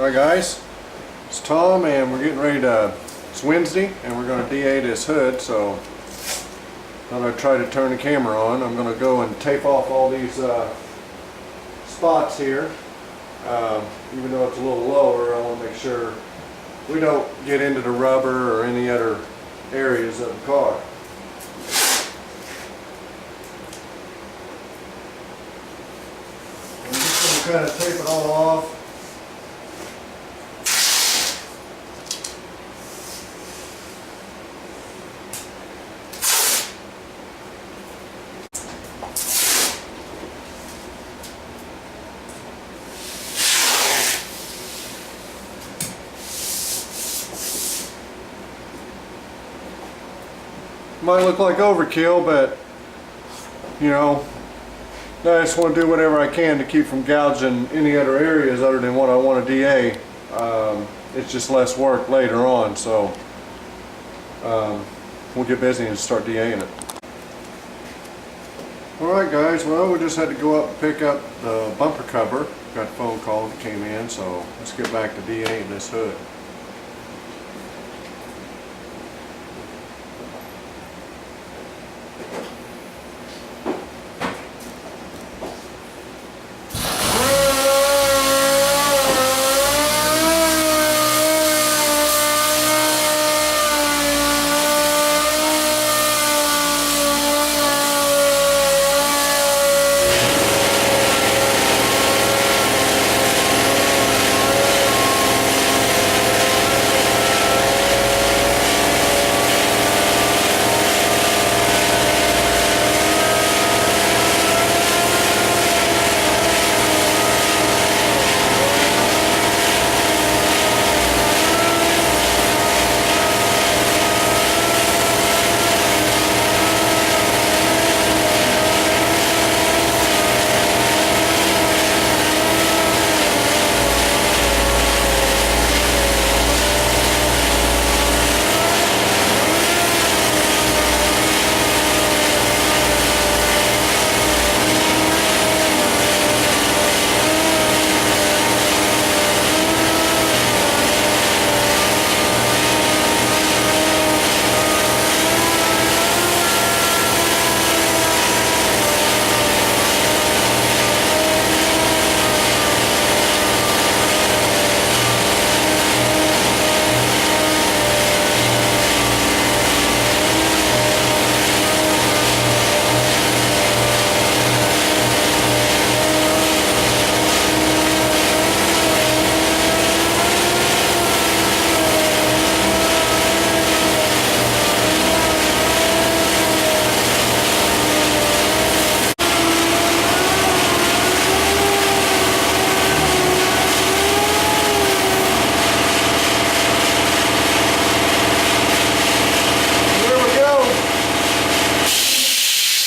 Alright guys, it's Tom and we're getting ready to, it's Wednesday and we're going to DA this hood, so thought I'd try to turn the camera on. I'm going to go and tape off all these spots here. Even though it's a little lower, I want to make sure we don't get into the rubber or any other areas of the car. I'm just going to kind of tape it all off. Might look like overkill, but you know, I just want to do whatever I can to keep from gouging any other areas other than what I want to DA. It's just less work later on, so we'll get busy and start DAing it. Alright guys, well we just had to go up and pick up the bumper cover. Got a phone call that came in, so let's get back to DAing this hood.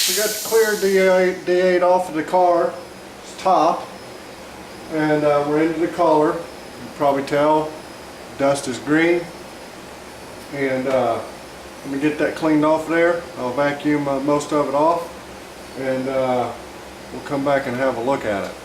We got the clear DA off of the car's top, and we're into the collar. You can probably tell dust is green, and let me get that cleaned off there. I'll vacuum most of it off, and we'll come back and have a look at it.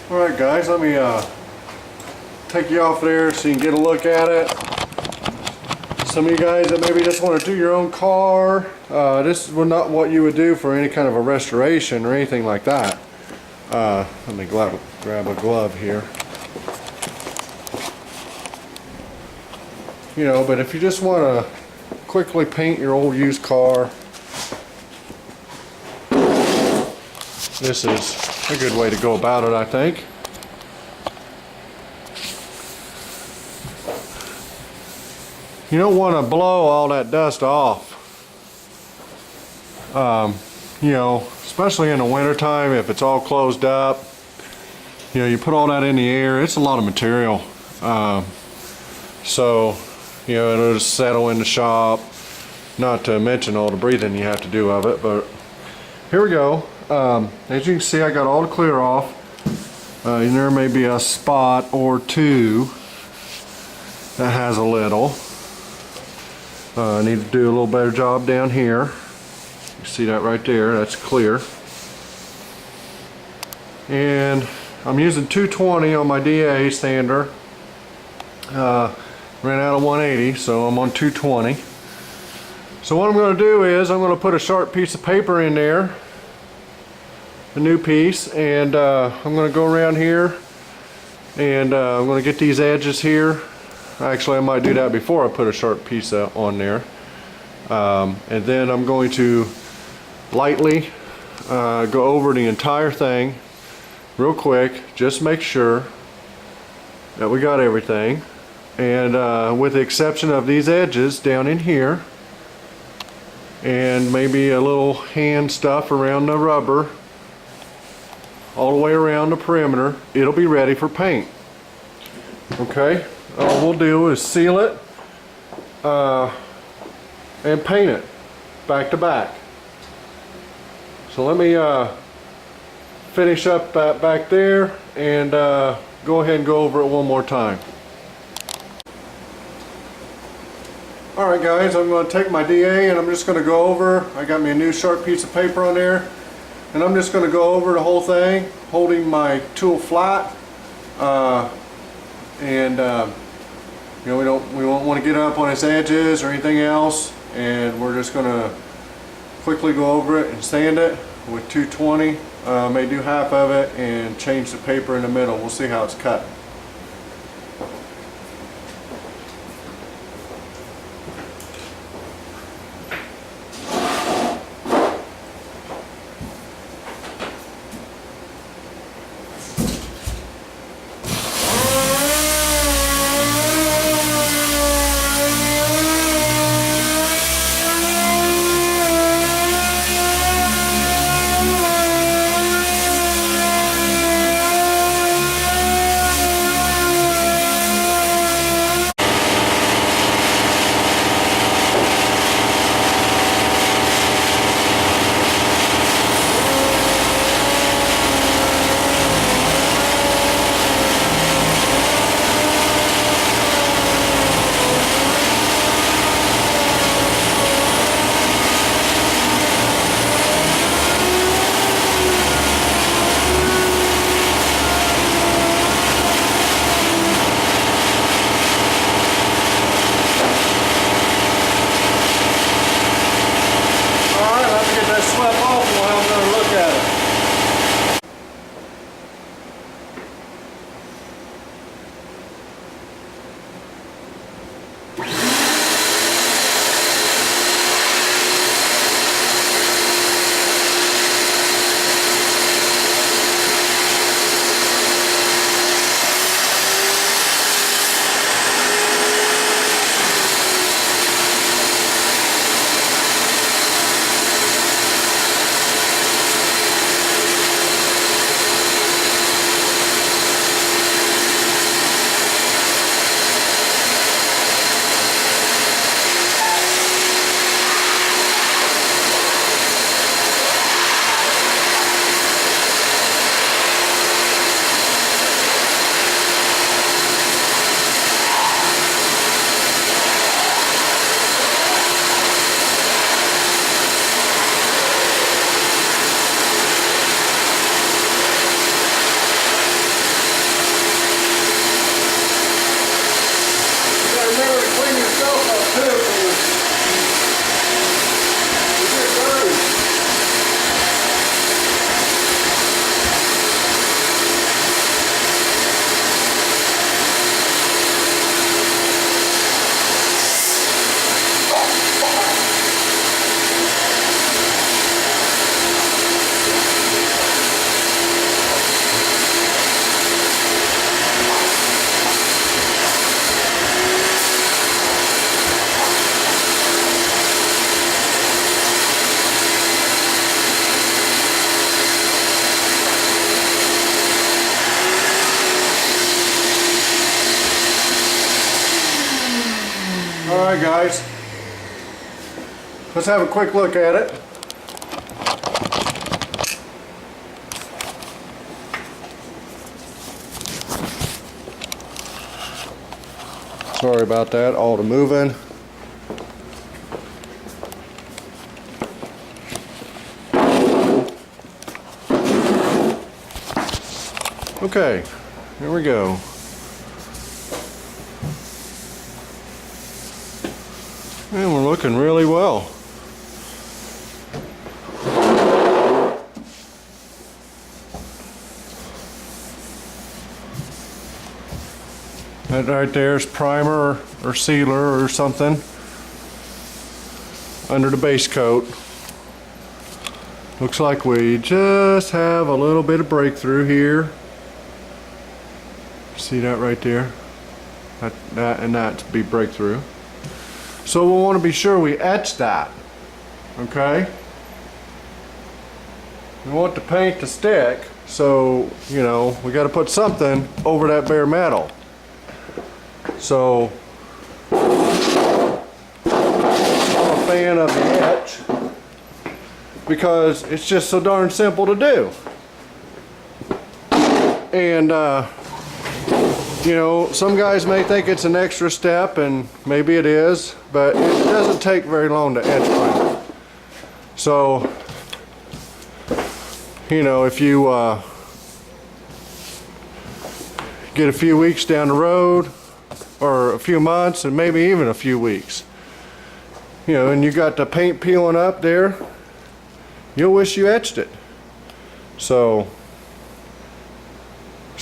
Alright guys, let me take you off there so you can get a look at it. Some of you guys that maybe just want to do your own car, this is not what you would do for any kind of a restoration or anything like that. Let me grab a glove here. You know, but if you just want to quickly paint your old used car, this is a good way to go about it, I think. You don't want to blow all that dust off. You know, especially in the winter time, if it's all closed up, you know, you put all that in the air, it's a lot of material. So, you know, it'll just settle in the shop. not to mention all the breathing you have to do of it. But here we go. As you can see, I got all the clear off. And there may be a spot or two that has a little. I need to do a little better job down here. You see that right there? That's clear. And I'm using 220 on my DA sander. Ran out of 180, so I'm on 220. So what I'm going to do is I'm going to put a sharp piece of paper in there, a new piece, and I'm going to go around here, and I'm going to get these edges here. Actually, I might do that before I put a sharp piece on there. And then I'm going to lightly go over the entire thing real quick, just make sure that we got everything. And with the exception of these edges down in here, and maybe a little hand stuff around the rubber, all the way around the perimeter, it'll be ready for paint. Okay, all we'll do is seal it and paint it back to back. So let me finish up back there and go ahead and go over it one more time. Alright guys, I'm going to take my DA and I'm just going to go over. I got me a new sharp piece of paper on there, and I'm just going to go over the whole thing holding my tool flat. You know, we won't want to get up on its edges or anything else, and we're just going to quickly go over it and sand it with 220. May do half of it and change the paper in the middle. We'll see how it's cut. let's have a quick look at it. Sorry about that, all the moving. Okay, here we go. And we're looking really well. That right there is primer or sealer or something under the base coat. Looks like we just have a little bit of breakthrough here. See that right there? That and that to be breakthrough. So we'll want to be sure we etch that. Okay? We want the paint to stick, so you know we got to put something over that bare metal. So I'm a fan of the etch because it's just so darn simple to do. And you know, some guys may think it's an extra step, and maybe it is, but it doesn't take very long to etch prime. So you know, if you get a few weeks down the road, or a few months, and maybe even a few weeks, you know, and you got the paint peeling up there, you'll wish you etched it. So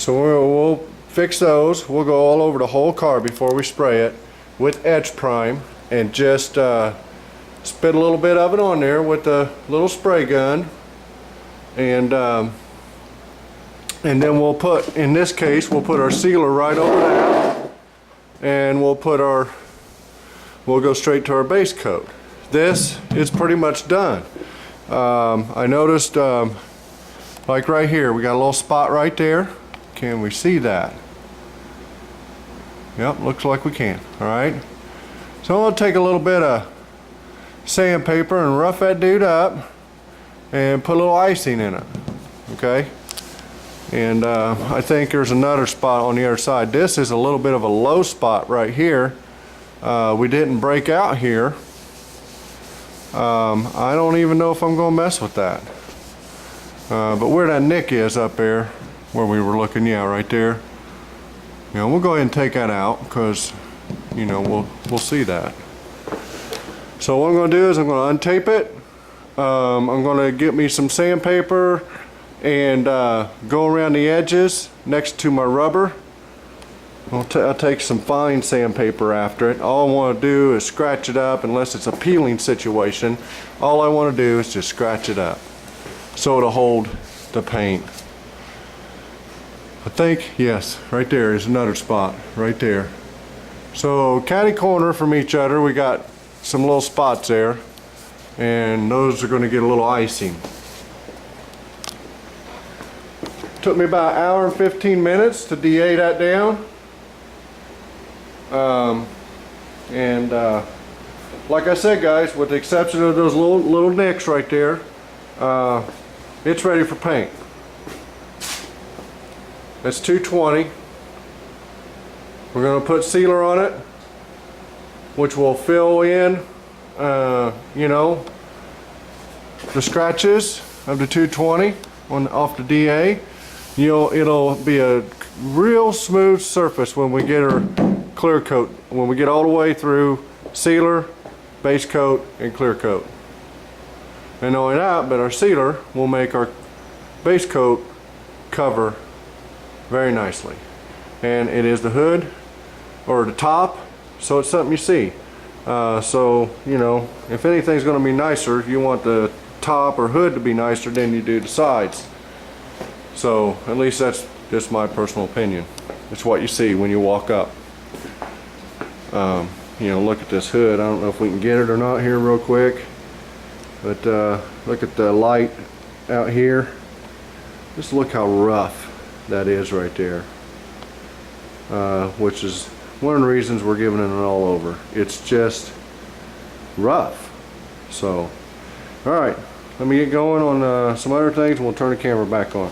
we'll fix those. We'll go all over the whole car before we spray it with etch prime, and just spit a little bit of it on there with the little spray gun, and then we'll put, in this case, we'll put our sealer right over that. And we'll go straight to our base coat. This is pretty much done. I noticed like right here we got a little spot right there. Can we see that? Yep, looks like we can. Alright, so I'm going to take a little bit of sandpaper and rough that dude up and put a little icing in it. Okay, and I think there's another spot on the other side. This is a little bit of a low spot right here. We didn't break out here. I don't even know if I'm going to mess with that. But where that nick is up there, where we were looking, yeah, right there. You know, we'll go ahead and take that out because, you know, we'll see that. So what I'm going to do is I'm going to untape it. I'm going to get me some sandpaper and go around the edges next to my rubber. I'll take some fine sandpaper after it. All I want to do is scratch it up, unless it's a peeling situation. All I want to do is just scratch it up so it'll hold the paint. I think, yes, right there is another spot right there. So catty corner from each other, we got some little spots there, and those are going to get a little icing. Took me about an hour and 15 minutes to DA that down. Like I said, guys, with the exception of those little nicks right there, it's ready for paint. It's 220. We're going to put sealer on it, which will fill in, you know, the scratches of the 220 off the DA. It'll be a real smooth surface when we get our clear coat, when we get all the way through sealer, base coat, and clear coat. And not only that, but our sealer will make our base coat cover very nicely. And it is the hood, or the top, so it's something you see. So, you know, if anything's going to be nicer, you want the top or hood to be nicer than you do the sides. So at least that's just my personal opinion. It's what you see when you walk up. You know, look at this hood. I don't know if we can get it or not here real quick, but look at the light out here. Just look how rough that is right there, which is one of the reasons we're giving it an all over. It's just rough. So, all right, let me get going on some other things and we'll turn the camera back on.